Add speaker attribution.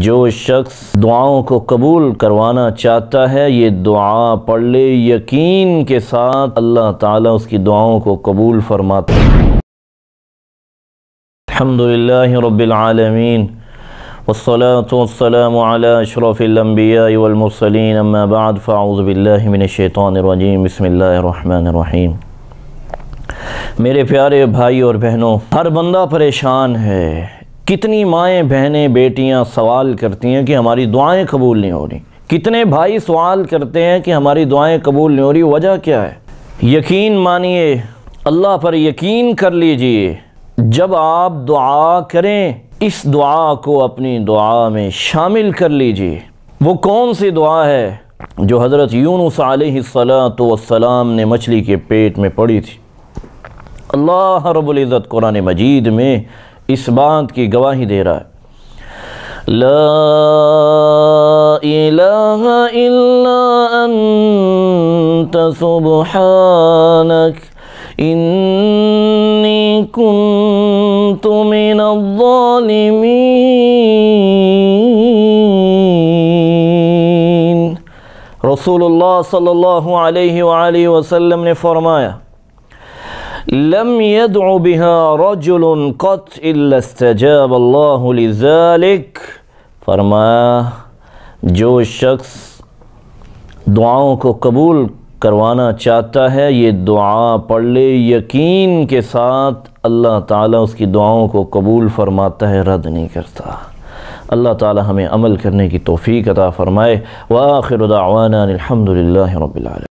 Speaker 1: جو شخص دعاؤں کو قبول کروانا چاہتا ہے یہ دعا پڑھ لے، یقین کے ساتھ اللہ تعالیٰ اس کی دعاؤں کو قبول فرماتا ہے۔ الحمدللہ رب العالمین والصلاة والسلام علی اشرف الانبیاء والمرسلین، اما بعد فاعوذ باللہ من الشیطان الرجیم، بسم اللہ الرحمن الرحیم۔ میرے پیارے بھائی اور بہنوں، ہر بندہ پریشان ہے۔ کتنی مائیں بہنیں بیٹیاں سوال کرتی ہیں کہ ہماری دعائیں قبول نہیں ہو رہی، کتنے بھائی سوال کرتے ہیں کہ ہماری دعائیں قبول نہیں ہو رہی، وجہ کیا ہے؟ یقین مانیے، اللہ پر یقین کر لیجئے۔ جب آپ دعا کریں اس دعا کو اپنی دعا میں شامل کر لیجئے۔ وہ کون سی دعا ہے جو حضرت یونس علیہ السلام نے مچھلی کے پیٹ میں پڑھی تھی؟ اللہ رب العزت قرآن مجید میں اس بات کی گواہی دے رہا ہے، لا الہ الا انت سبحانک انی کنت من الظالمین۔ رسول اللہ صلی اللہ علیہ وآلہ وسلم نے فرمایا، لم يدع بها رجل قط الا استجاب اللہ لذلك۔ فرمایا جو شخص دعاؤں کو قبول کروانا چاہتا ہے یہ دعا پڑھ لے، یقین کے ساتھ اللہ تعالیٰ اس کی دعاؤں کو قبول فرماتا ہے، رد نہیں کرتا۔ اللہ تعالیٰ ہمیں عمل کرنے کی توفیق عطا فرمائے۔ وآخر دعوانا الحمدللہ رب العالمین۔